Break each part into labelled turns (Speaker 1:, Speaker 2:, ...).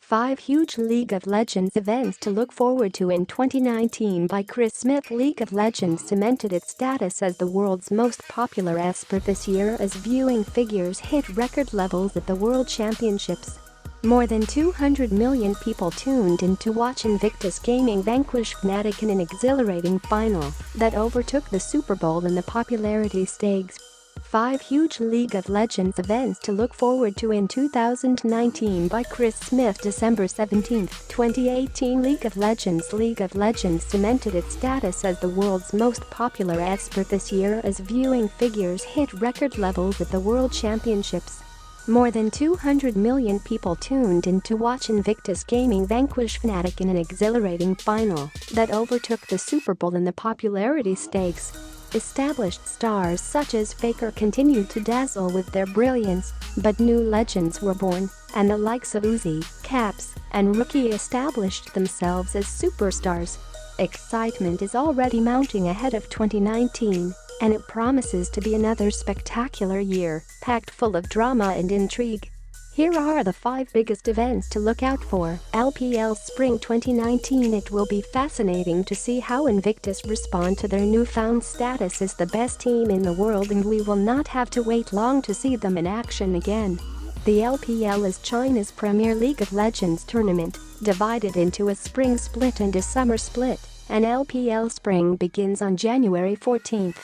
Speaker 1: 5 huge League of Legends events to look forward to in 2019 by Chris Smith. League of Legends cemented its status as the world's most popular esport this year as viewing figures hit record levels at the World Championships. More than 200 million people tuned in to watch Invictus Gaming vanquish Fnatic in an exhilarating final that overtook the Super Bowl in the popularity stakes. 5 huge League of Legends events to look forward to in 2019 by Chris Smith. December 17, 2018. League of Legends cemented its status as the world's most popular esport this year as viewing figures hit record levels at the World Championships. More than 200 million people tuned in to watch Invictus Gaming vanquish Fnatic in an exhilarating final that overtook the Super Bowl in the popularity stakes. Established stars such as Faker continued to dazzle with their brilliance, but new legends were born, and the likes of Uzi, Caps, and Rookie established themselves as superstars. Excitement is already mounting ahead of 2019, and it promises to be another spectacular year, packed full of drama and intrigue. Here are the 5 biggest events to look out for. LPL Spring 2019. It will be fascinating to see how Invictus respond to their newfound status as the best team in the world, and we will not have to wait long to see them in action again. The LPL is China's premier League of Legends tournament, divided into a spring split and a summer split, and LPL Spring begins on January 14th.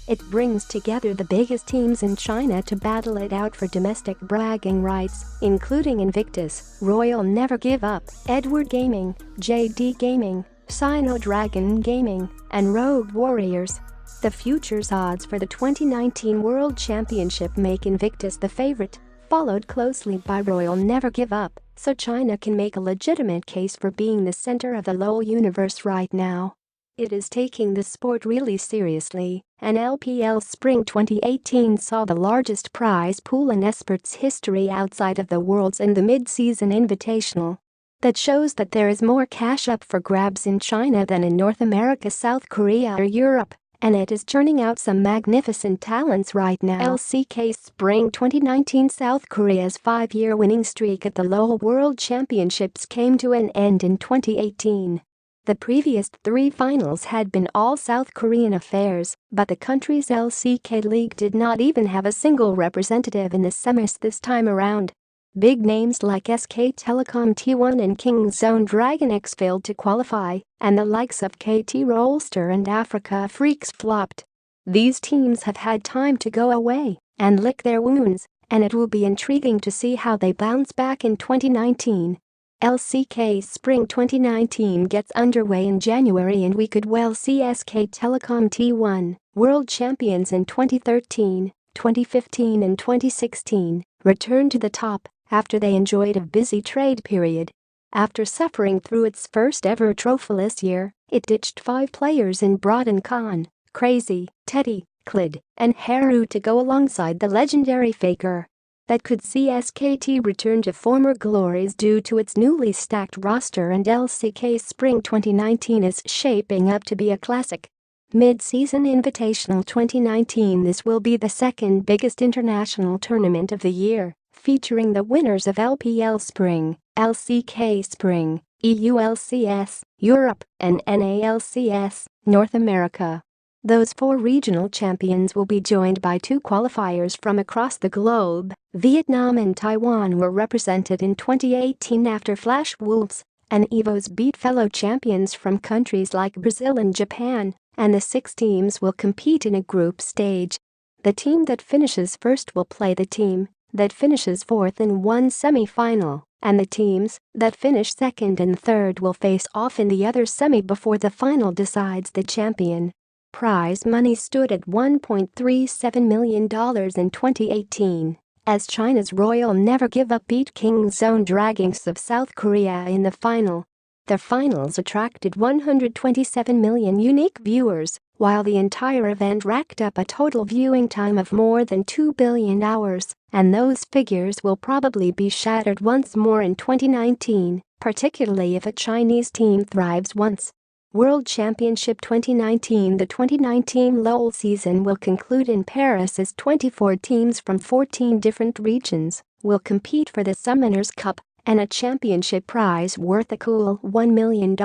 Speaker 1: It brings together the biggest teams in China to battle it out for domestic bragging rights, including Invictus, Royal Never Give Up, Edward Gaming, JD Gaming, Sino Dragon Gaming, and Rogue Warriors. The futures odds for the 2019 World Championship make Invictus the favorite, followed closely by Royal Never Give Up, so China can make a legitimate case for being the center of the LoL universe right now. It is taking the sport really seriously, and LPL Spring 2018 saw the largest prize pool in esports history outside of the Worlds and the mid-season invitational. That shows that there is more cash up for grabs in China than in North America, South Korea, or Europe, and it is turning out some magnificent talents right now. LCK Spring 2019. South Korea's 5-year winning streak at the LoL World Championships came to an end in 2018. The previous 3 finals had been all South Korean affairs, but the country's LCK League did not even have a single representative in the semis this time around. Big names like SK Telecom T1 and Kingzone Dragon X failed to qualify, and the likes of KT Rolster and Africa Freaks flopped. These teams have had time to go away and lick their wounds, and it will be intriguing to see how they bounce back in 2019. LCK Spring 2019 gets underway in January, and we could well see SK Telecom T1, world champions in 2013, 2015 and 2016, return to the top after they enjoyed a busy trade period. After suffering through its first ever trophyless year, it ditched 5 players in brought in Khan, Crazy, Teddy, Clid, and Haru to go alongside the legendary Faker. That could see SKT return to former glories due to its newly stacked roster, and LCK Spring 2019 is shaping up to be a classic. Mid-season Invitational 2019. This will be the second biggest international tournament of the year, featuring the winners of LPL Spring, LCK Spring, EULCS, Europe, and NALCS, North America. Those 4 regional champions will be joined by 2 qualifiers from across the globe. Vietnam and Taiwan were represented in 2018 after Flash Wolves and EVOS beat fellow champions from countries like Brazil and Japan, and the 6 teams will compete in a group stage. The team that finishes first will play the team that finishes 4th in one semi-final, and the teams that finish 2nd and 3rd will face off in the other semi before the final decides the champion. Prize money stood at $1.37 million in 2018, as China's Royal Never Give Up beat Kingzone Dragons of South Korea in the final. The finals attracted 127 million unique viewers, while the entire event racked up a total viewing time of more than 2 billion hours, and those figures will probably be shattered once more in 2019, particularly if a Chinese team thrives once. World Championship 2019. The 2019 LoL season will conclude in Paris as 24 teams from 14 different regions will compete for the Summoners Cup, and a championship prize worth a cool $1 million.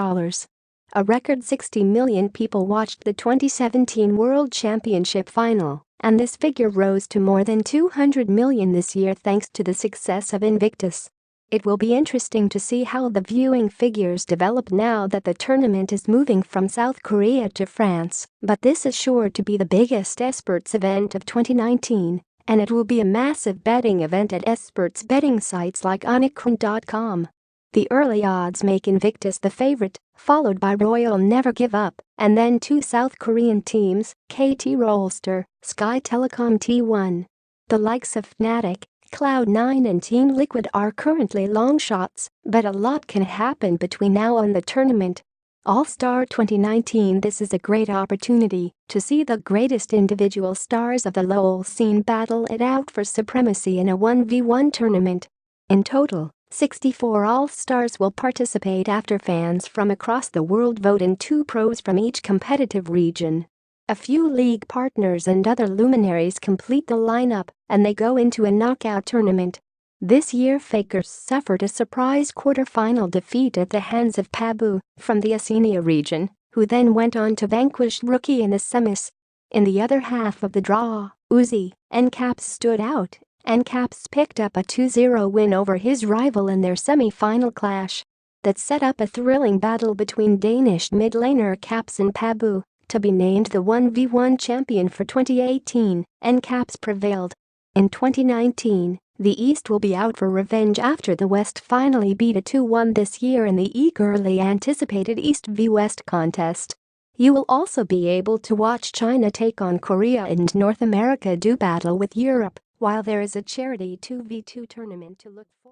Speaker 1: A record 60 million people watched the 2017 World Championship final, and this figure rose to more than 200 million this year thanks to the success of Invictus. It will be interesting to see how the viewing figures develop now that the tournament is moving from South Korea to France, but this is sure to be the biggest esports event of 2019, and it will be a massive betting event at esports betting sites like intrigue.com. The early odds make Invictus the favorite, followed by Royal Never Give Up, and then two South Korean teams, KT Rolster, Sky Telecom T1. The likes of Fnatic, Cloud9 and Team Liquid are currently long shots, but a lot can happen between now and the tournament. All-Star 2019. This is a great opportunity to see the greatest individual stars of the LoL scene battle it out for supremacy in a 1v1 tournament. In total, 64 All-Stars will participate after fans from across the world vote and 2 pros from each competitive region. A few league partners and other luminaries complete the lineup, and they go into a knockout tournament. This year Fakers suffered a surprise quarter-final defeat at the hands of Pabu from the Oceania region, who then went on to vanquish Rookie in the semis. In the other half of the draw, Uzi and Caps stood out, and Caps picked up a 2-0 win over his rival in their semi-final clash. That set up a thrilling battle between Danish mid-laner Caps and Pabu to be named the 1v1 champion for 2018, and Caps prevailed. In 2019, the East will be out for revenge after the West finally beat a 2-1 this year in the eagerly anticipated East v West contest. You will also be able to watch China take on Korea and North America do battle with Europe, while there is a charity 2v2 tournament to look forward to.